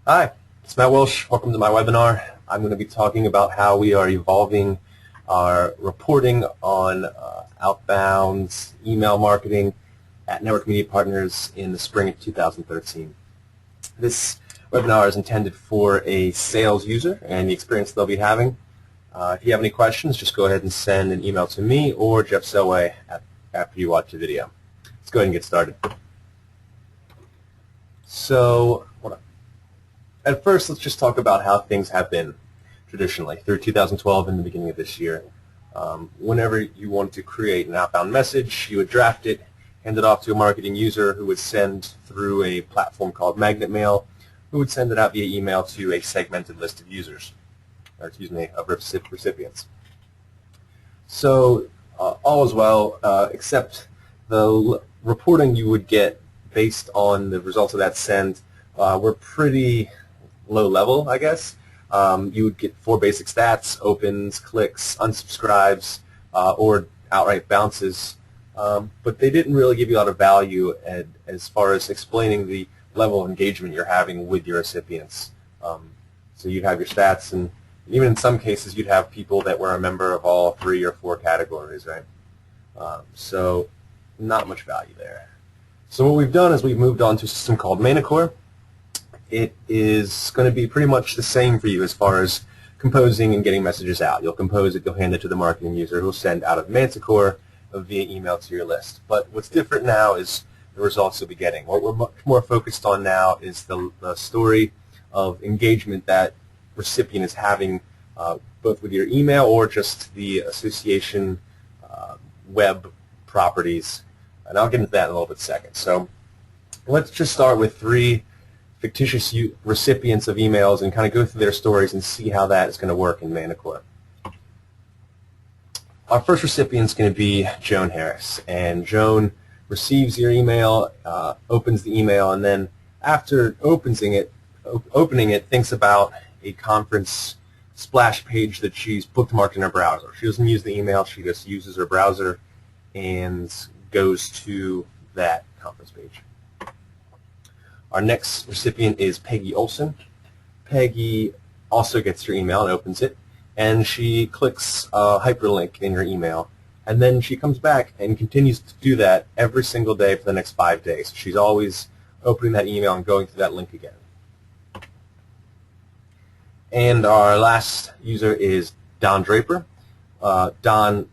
Hi, it's Matt Welsh. Welcome to my webinar. I'm going to be talking about how we are evolving our reporting on outbound email marketing at Network Media Partners in the spring of 2013. This webinar is intended for a sales user and the experience they'll be having. If you have any questions, just go ahead and send an email to me or Jeff Selway after you watch the video. Let's go ahead and get started. So, at first, let's just talk about how things have been traditionally through 2012 and the beginning of this year. Whenever you wanted to create an outbound message, you would draft it, hand it off to a marketing user who would send through a platform called Magnet Mail, who would send it out via email to a segmented list of users, or excuse me, of recipients. So all is well, except the reporting you would get based on the results of that send were pretty low level, I guess. You would get 4 basic stats: opens, clicks, unsubscribes, or outright bounces. But they didn't really give you a lot of value as far as explaining the level of engagement you're having with your recipients. So you'd have your stats, and even in some cases you'd have people that were a member of all 3 or 4 categories, right? So not much value there. So what we've done is we've moved on to a system called Manticore. It is going to be pretty much the same for you as far as composing and getting messages out. You'll compose it, you'll hand it to the marketing user who will send out of Manticore via email to your list. But what's different now is the results you'll be getting. What we're much more focused on now is the story of engagement that recipient is having both with your email or just the association web properties. And I'll get into that in a little bit second. So let's just start with 3 fictitious recipients of emails and kind of go through their stories and see how that is going to work in Manticore. Our first recipient is going to be Joan Harris, and Joan receives your email, opens the email, and then after opening it, thinks about a conference splash page that she's bookmarked in her browser. She doesn't use the email, she just uses her browser and goes to that conference page. Our next recipient is Peggy Olson. Peggy also gets your email and opens it, and she clicks a hyperlink in your email, and then she comes back and continues to do that every single day for the next 5 days. She's always opening that email and going through that link again. And our last user is Don Draper. Don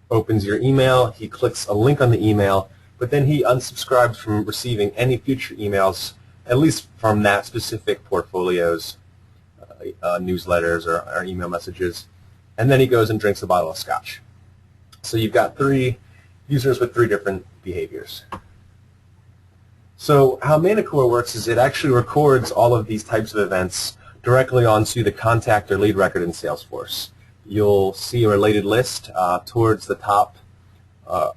opens your email, he clicks a link on the email, but then he unsubscribes from receiving any future emails, at least from that specific portfolio's newsletters or email messages, and then he goes and drinks a bottle of scotch. So you've got 3 users with 3 different behaviors. So how Manticore works is it actually records all of these types of events directly onto the contact or lead record in Salesforce. You'll see a related list towards the top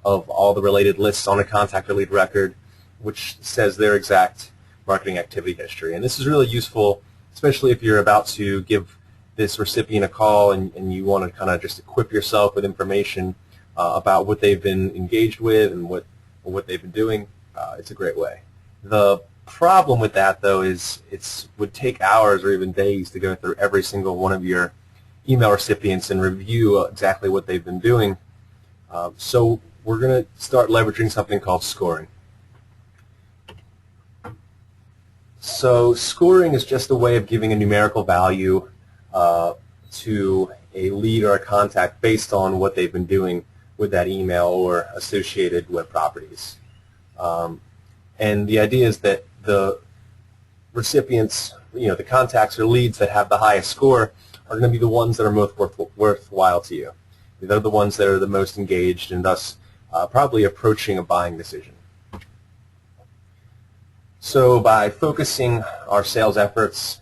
of all the related lists on a contact or lead record, which says their exact marketing activity history. And this is really useful, especially if you're about to give this recipient a call and you want to kind of just equip yourself with information about what they've been engaged with and what they've been doing. It's a great way. The problem with that, though, is it would take hours or even days to go through every single one of your email recipients and review exactly what they've been doing. So we're going to start leveraging something called scoring. So scoring is just a way of giving a numerical value to a lead or a contact based on what they've been doing with that email or associated web properties. And the idea is that the recipients, the contacts or leads that have the highest score are going to be the ones that are most worthwhile to you. They're the ones that are the most engaged and thus probably approaching a buying decision. So by focusing our sales efforts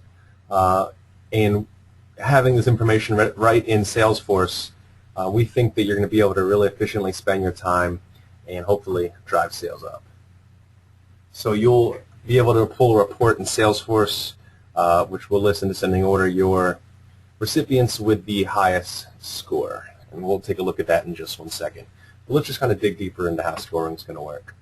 and having this information right in Salesforce, we think that you're going to be able to really efficiently spend your time and hopefully drive sales up. So you'll be able to pull a report in Salesforce, which will list in descending order your recipients with the highest score. And we'll take a look at that in just one second. But let's just kind of dig deeper into how scoring is going to work.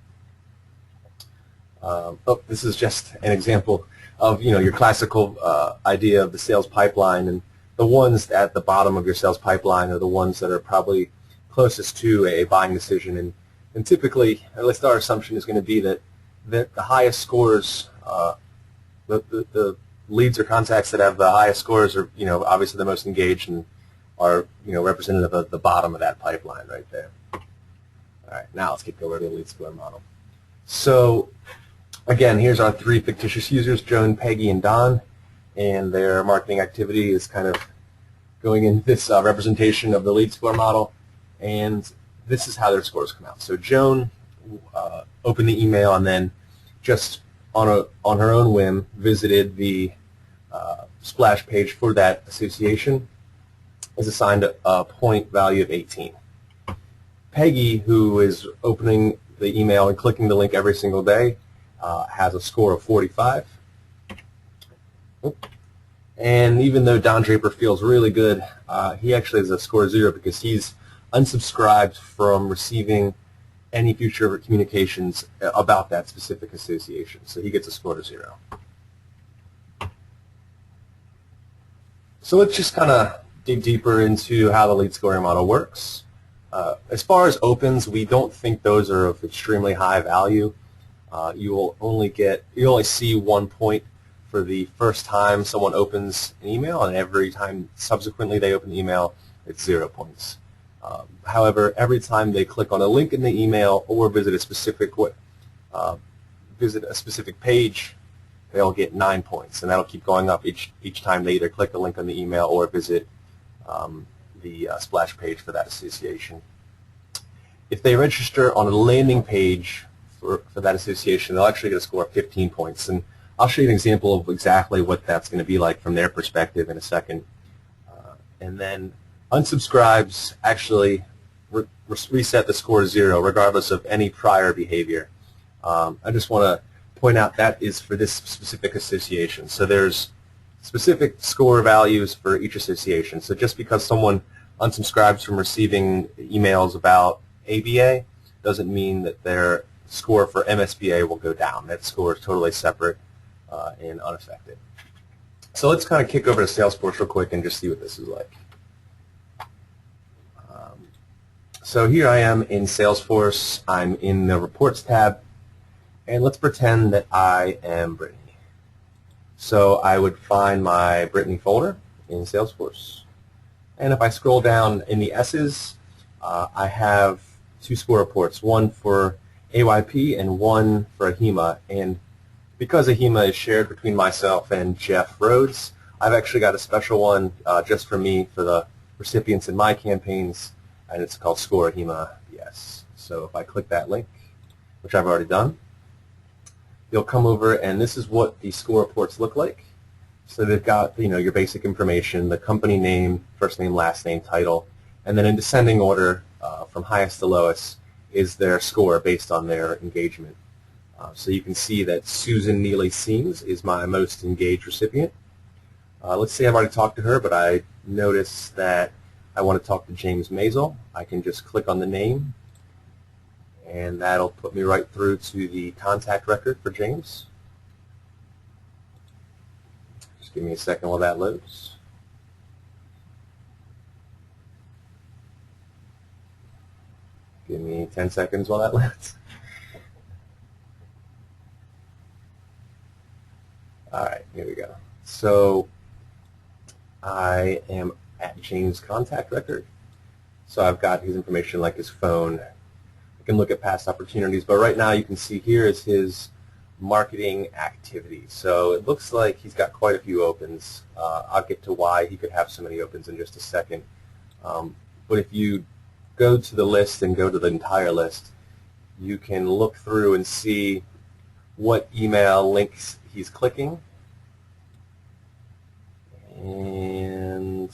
This is just an example of your classical idea of the sales pipeline, and the ones at the bottom of your sales pipeline are the ones that are probably closest to a buying decision, and typically, at least our assumption is going to be that the highest scores, the leads or contacts that have the highest scores are obviously the most engaged and are representative of the bottom of that pipeline right there. All right, now let's get over to the lead score model. So again, here's our three fictitious users, Joan, Peggy, and Don, and their marketing activity is kind of going in this representation of the lead score model, and this is how their scores come out. So Joan opened the email and then just on her own whim visited the splash page for that association, is assigned a point value of 18. Peggy, who is opening the email and clicking the link every single day, has a score of 45. And even though Don Draper feels really good, he actually has a score of 0 because he's unsubscribed from receiving any future communications about that specific association. So he gets a score of 0. So let's just kind of dig deeper into how the lead scoring model works. As far as opens, we don't think those are of extremely high value. You only see 1 point for the first time someone opens an email, and every time subsequently they open the email, it's 0 points. However, every time they click on a link in the email or visit a specific page, they'll get 9 points, and that'll keep going up each time they either click a link on the email or visit the splash page for that association. If they register on a landing page for that association, they'll actually get a score of 15 points. And I'll show you an example of exactly what that's going to be like from their perspective in a second. And then unsubscribes actually reset the score to 0 regardless of any prior behavior. I just want to point out that is for this specific association. So there's specific score values for each association. So just because someone unsubscribes from receiving emails about ABA doesn't mean that their score for MSBA will go down. That score is totally separate and unaffected. So let's kind of kick over to Salesforce real quick and just see what this is like. So here I am in Salesforce. I'm in the Reports tab, and let's pretend that I am Brittany. So I would find my Brittany folder in Salesforce, and if I scroll down in the S's, I have 2 score reports, one for AYP and one for AHEMA, and because AHEMA is shared between myself and Jeff Rhodes, I've actually got a special one just for me for the recipients in my campaigns, and it's called Score AHEMA Yes. So if I click that link, which I've already done, you'll come over, and this is what the score reports look like. So they've got your basic information, the company name, first name, last name, title, and then in descending order from highest to lowest is their score based on their engagement. So you can see that Susan Neely Seams is my most engaged recipient. Let's say I've already talked to her, but I notice that I want to talk to James Maisel. I can just click on the name, and that'll put me right through to the contact record for James. Just give me a second while that loads. Give me 10 seconds while that loads. All right, here we go. So I am at James' contact record. So I've got his information like his phone. I can look at past opportunities, but right now you can see here is his marketing activity. So it looks like he's got quite a few opens. I'll get to why he could have so many opens in just a second. But if you go to the list and go to the entire list, you can look through and see what email links he's clicking and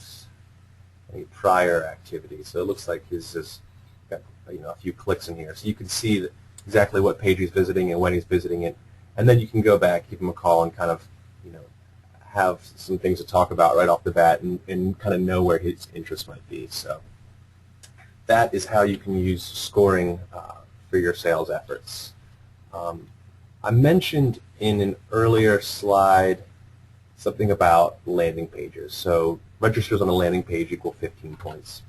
a prior activity. So it looks like he's just got a few clicks in here. So you can see that exactly what page he's visiting and when he's visiting it, and then you can go back, give him a call, and kind of have some things to talk about right off the bat and kind of know where his interest might be. So that is how you can use scoring for your sales efforts. I mentioned in an earlier slide something about landing pages. So registers on a landing page equal 15 points.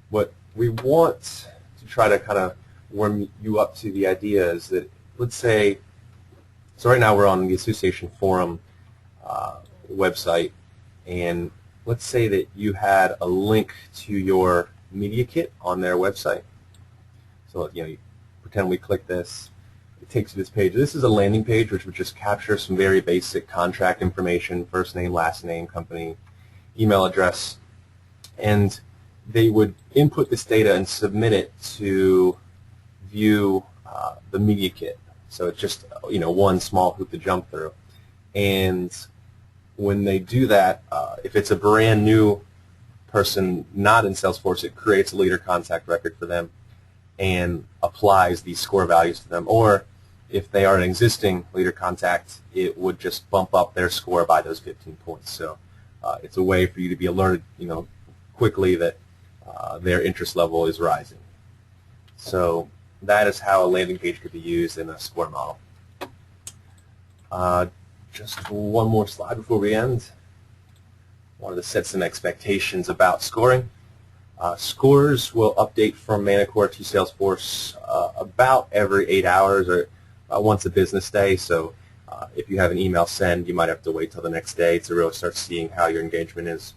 What we want to try to kind of warm you up to the idea is that, let's say, so right now we're on the association forum website, and let's say that you had a link to your media kit on their website. So you pretend we click this. It takes you to this page. This is a landing page which would just capture some very basic contract information: first name, last name, company, email address, and they would input this data and submit it to view the media kit. So it's just one small hoop to jump through. And when they do that, if it's a brand new person not in Salesforce, it creates a leader contact record for them and applies these score values to them. Or if they are an existing leader contact, it would just bump up their score by those 15 points. So it's a way for you to be alerted quickly that their interest level is rising. So that is how a landing page could be used in a score model. Just one more slide before we end. Wanted to set some expectations about scoring. Scores will update from Manticore to Salesforce about every 8 hours or once a business day. So if you have an email send, you might have to wait till the next day to really start seeing how your engagement is.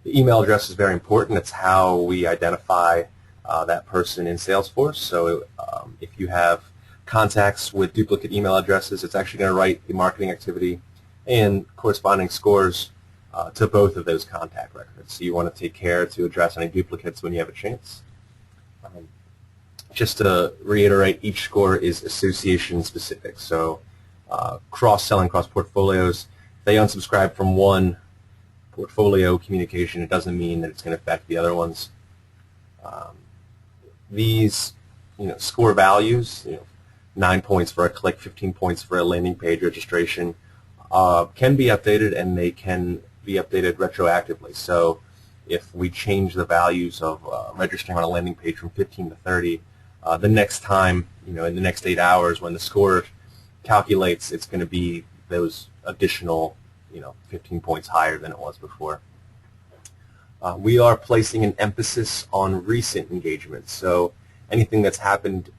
The email address is very important. It's how we identify that person in Salesforce. So if you have contacts with duplicate email addresses, it's actually going to write the marketing activity and corresponding scores to both of those contact records. So you want to take care to address any duplicates when you have a chance. Just to reiterate, each score is association specific. So cross-selling, cross-portfolios, if they unsubscribe from one portfolio communication, it doesn't mean that it's going to affect the other ones. These score values, 9 points for a click, 15 points for a landing page registration, can be updated, and they can be updated retroactively. So if we change the values of registering on a landing page from 15 to 30, the next time, in the next 8 hours when the score calculates, it's going to be those additional 15 points higher than it was before. We are placing an emphasis on recent engagements, so anything that's happened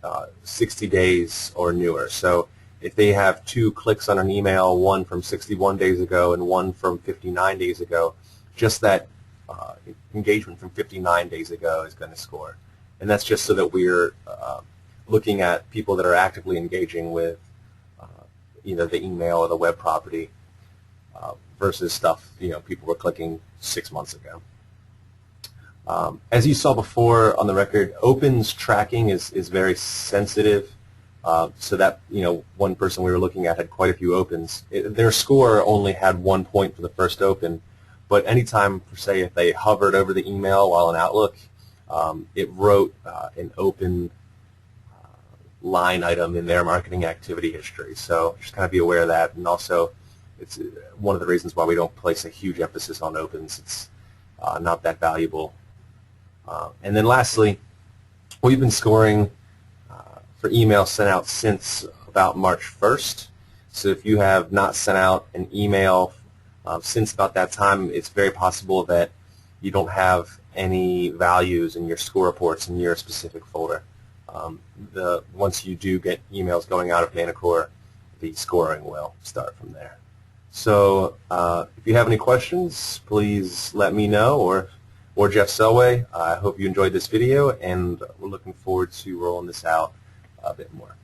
60 days or newer. So if they have 2 clicks on an email, one from 61 days ago and one from 59 days ago, just that engagement from 59 days ago is going to score. And that's just so that we're looking at people that are actively engaging with either the email or the web property versus stuff people were clicking 6 months ago. As you saw before on the record, opens tracking is very sensitive. So that one person we were looking at had quite a few opens. Their score only had 1 point for the first open, but anytime, say, if they hovered over the email while in Outlook, it wrote an open line item in their marketing activity history. So just kind of be aware of that. And also, it's one of the reasons why we don't place a huge emphasis on opens. It's not that valuable. And then lastly, we've been scoring for email sent out since about March 1st. So if you have not sent out an email since about that time, it's very possible that you don't have any values in your score reports in your specific folder. Once you do get emails going out of Manticore, the scoring will start from there. So if you have any questions, please let me know, or Jeff Selway. I hope you enjoyed this video, and we're looking forward to rolling this out a bit more.